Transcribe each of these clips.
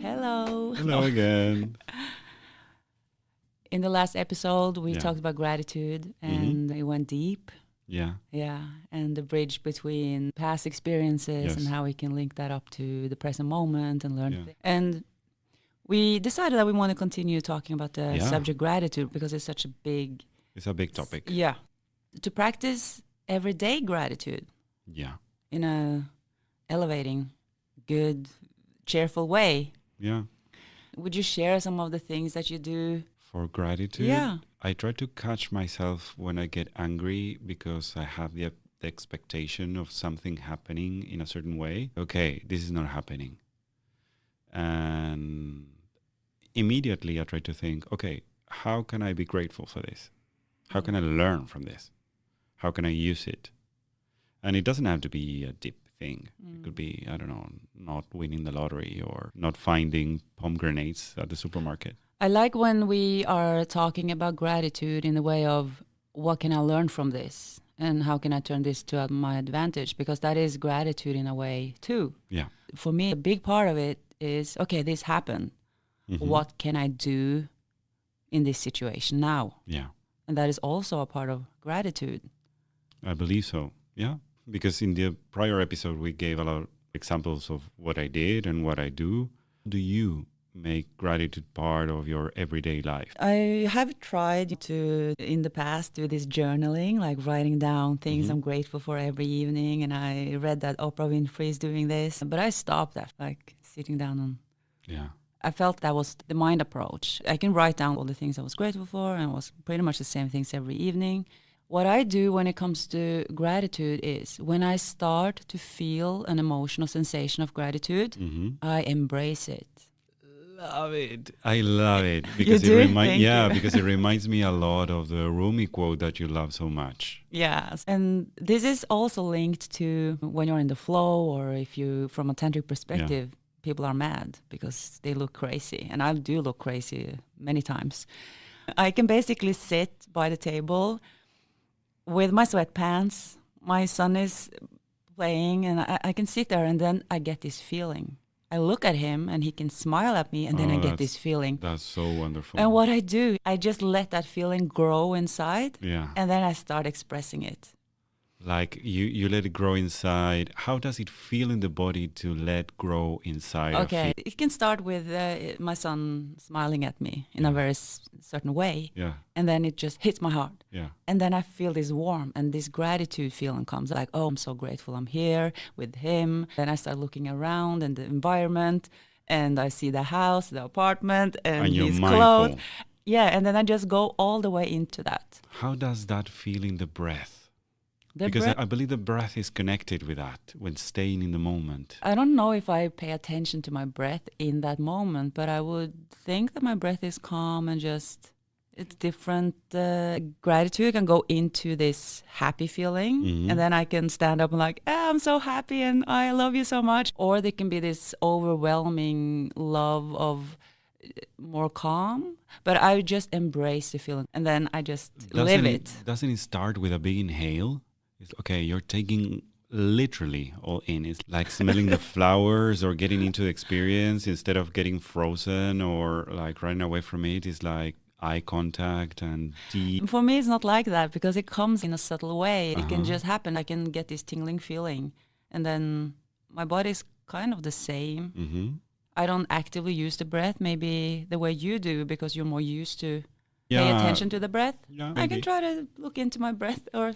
Hello. Hello again. In the last episode, we talked about gratitude and it went deep. Yeah. Yeah. And the bridge between past experiences and how we can link that up to the present moment and learn. And we decided that we want to continue talking about the subject gratitude because it's such a big... It's a big topic. Yeah. To practice everyday gratitude. Yeah. In a elevating, good, cheerful way. Yeah. Would you share some of the things that you do? For gratitude? Yeah. I try to catch myself when I get angry because I have the expectation of something happening in a certain way. Okay, this is not happening. And immediately I try to think, okay, how can I be grateful for this? How can I learn from this? How can I use it? And it doesn't have to be a deep thing. It could be, I don't know, not winning the lottery or not finding pomegranates at the supermarket. I like when we are talking about gratitude in the way of what can I learn from this and how can I turn this to my advantage, because that is gratitude in a way too. Yeah. For me, a big part of it is, okay, this happened. What can I do in this situation now? Yeah. And that is also a part of gratitude. I believe so. Yeah. Because in the prior episode, we gave a lot of examples of what I did and what I do. Do you make gratitude part of your everyday life? I have tried to, in the past, do this journaling, like writing down things I'm grateful for every evening. And I read that Oprah Winfrey is doing this. But I stopped that, like sitting down and... Yeah. I felt that was the mind approach. I can write down all the things I was grateful for, and it was pretty much the same things every evening. What I do when it comes to gratitude is when I start to feel an emotional sensation of gratitude, I embrace it. Love it. I love it. Because you do? Because it reminds me a lot of the Rumi quote that you love so much. Yes. And this is also linked to when you're in the flow, or if you, from a tantric perspective, people are mad because they look crazy. And I do look crazy many times. I can basically sit by the table with my sweatpants. My son is playing and I can sit there, and then I get this feeling. I look at him and he can smile at me, and then I get this feeling. That's so wonderful. And what I do, I just let that feeling grow inside. Yeah. And then I start expressing it. Like you let it grow inside. How does it feel in the body to let grow inside? Okay, it can start with my son smiling at me in a very certain way. Yeah. And then it just hits my heart. Yeah. And then I feel this warmth and this gratitude feeling comes, like, oh, I'm so grateful I'm here with him. Then I start looking around and the environment, and I see the house, the apartment, and his clothes. Yeah, and then I just go all the way into that. How does that feel in the breath? Because I believe the breath is connected with that, when staying in the moment. I don't know if I pay attention to my breath in that moment, but I would think that my breath is calm and just, it's different. Gratitude can go into this happy feeling, and then I can stand up and like, I'm so happy and I love you so much. Or there can be this overwhelming love of more calm, but I just embrace the feeling and then I just live it. Doesn't it start with a big inhale? It's, okay, you're taking literally all in. It's like smelling the flowers or getting into the experience instead of getting frozen or like running away from it. It's like eye contact and deep. For me, it's not like that because it comes in a subtle way. It can just happen. I can get this tingling feeling and then my body is kind of the same. I don't actively use the breath, maybe the way you do, because you're more used to pay attention to the breath. Yeah, I can try to look into my breath, or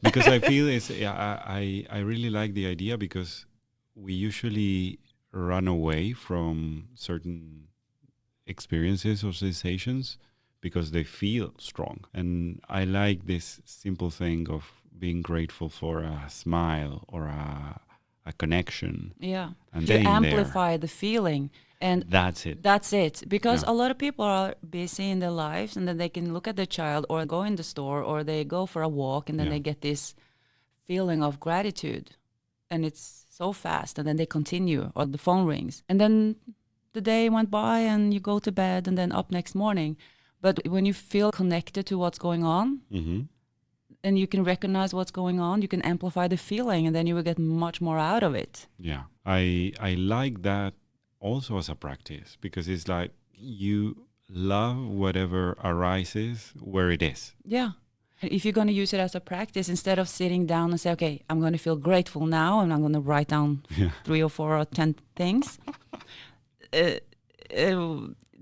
because I feel I really like the idea, because we usually run away from certain experiences or sensations because they feel strong. And I like this simple thing of being grateful for a smile or a connection. Yeah. And you amplify the feeling. And that's it. That's it. Because a lot of people are busy in their lives, and then they can look at their child or go in the store or they go for a walk, and then they get this feeling of gratitude. And it's so fast. And then they continue, or the phone rings. And then the day went by and you go to bed and then up next morning. But when you feel connected to what's going on, and you can recognize what's going on, you can amplify the feeling, and then you will get much more out of it. Yeah. I like that also as a practice, because it's like you love whatever arises where it is. Yeah. If you're going to use it as a practice, instead of sitting down and say, okay, I'm going to feel grateful now, and I'm going to write down 3 or 4 or 10 things.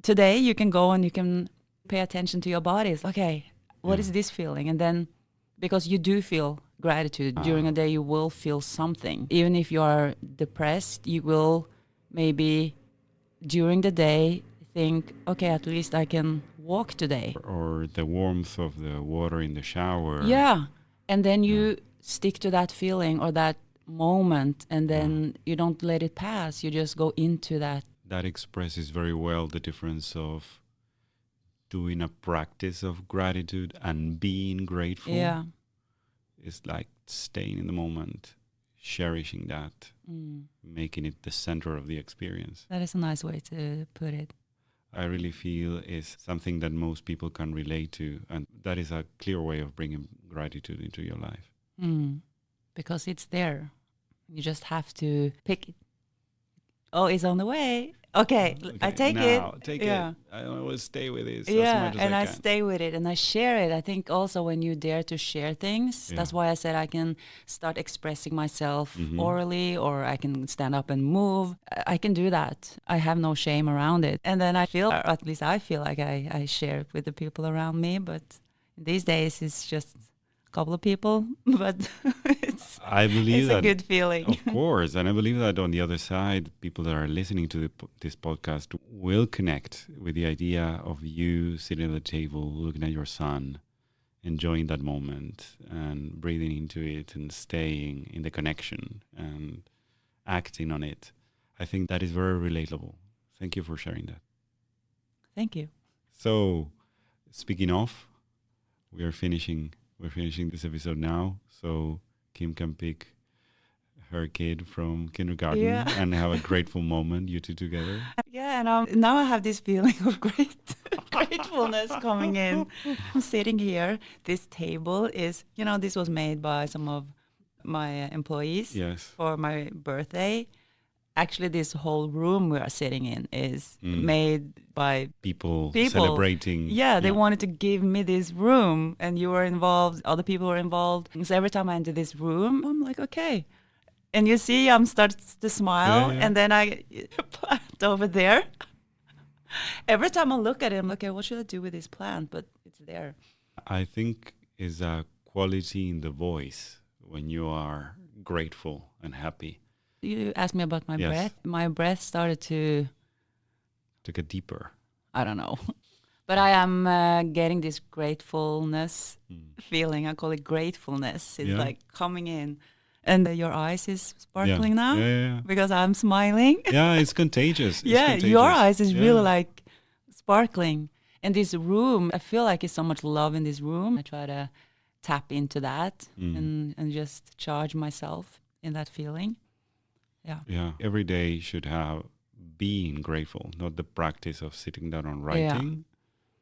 Today you can go and you can pay attention to your body. It's okay, what is this feeling? And then, because you do feel gratitude during a day, you will feel something. Even if you are depressed, you will maybe during the day think, okay, at least I can walk today. Or the warmth of the water in the shower. Yeah. And then you stick to that feeling or that moment, and then you don't let it pass. You just go into that. That expresses very well the difference of doing a practice of gratitude and being grateful. Yeah. It's like staying in the moment, cherishing that, making it the center of the experience. That is a nice way to put it. I really feel is something that most people can relate to, and that is a clear way of bringing gratitude into your life. Because it's there. You just have to pick it. Oh, it's on the way. Okay, I take now, it. Take yeah. it. I will stay with this as Yeah, much as and I can. stay with it and I share it. I think also when you dare to share things, that's why I said I can start expressing myself orally, or I can stand up and move. I can do that. I have no shame around it. And then I feel, or at least I feel like I share it with the people around me. But these days it's just a couple of people, but I believe it's that, a good feeling. Of course. And I believe that on the other side, people that are listening to this podcast will connect with the idea of you sitting at the table, looking at your son, enjoying that moment and breathing into it and staying in the connection and acting on it. I think that is very relatable. Thank you for sharing that. Thank you. So, speaking of, we're finishing this episode now. So Kim can pick her kid from kindergarten and have a grateful moment, you two together. Yeah, and now I have this feeling of gratefulness coming in. I'm sitting here. This table is, this was made by some of my employees for my birthday. Actually, this whole room we are sitting in is made by people celebrating. Yeah, they wanted to give me this room, and you were involved, other people were involved. So every time I enter this room, I'm like, okay. And you see, I'm starting to smile, and then I plant over there. Every time I look at it, I'm like, okay, what should I do with this plant? But it's there. I think is a quality in the voice when you are grateful and happy. You asked me about my breath. My breath started to get deeper. I don't know. But I am getting this gratefulness feeling. I call it gratefulness. It's like coming in. And your eyes is sparkling now? Yeah. Because I'm smiling. Yeah, it's contagious. Your eyes is really like sparkling. And this room, I feel like it's so much love in this room. I try to tap into that and just charge myself in that feeling. Yeah. Every day should have being grateful, not the practice of sitting down and writing,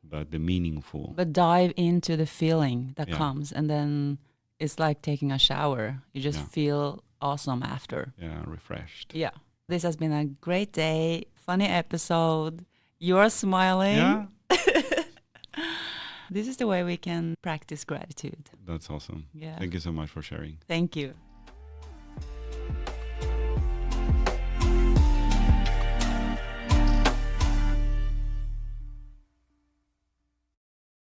but the meaningful. But dive into the feeling that comes, and then it's like taking a shower. You just feel awesome after. Yeah, refreshed. Yeah. This has been a great day, funny episode. You're smiling. Yeah. This is the way we can practice gratitude. That's awesome. Yeah. Thank you so much for sharing. Thank you.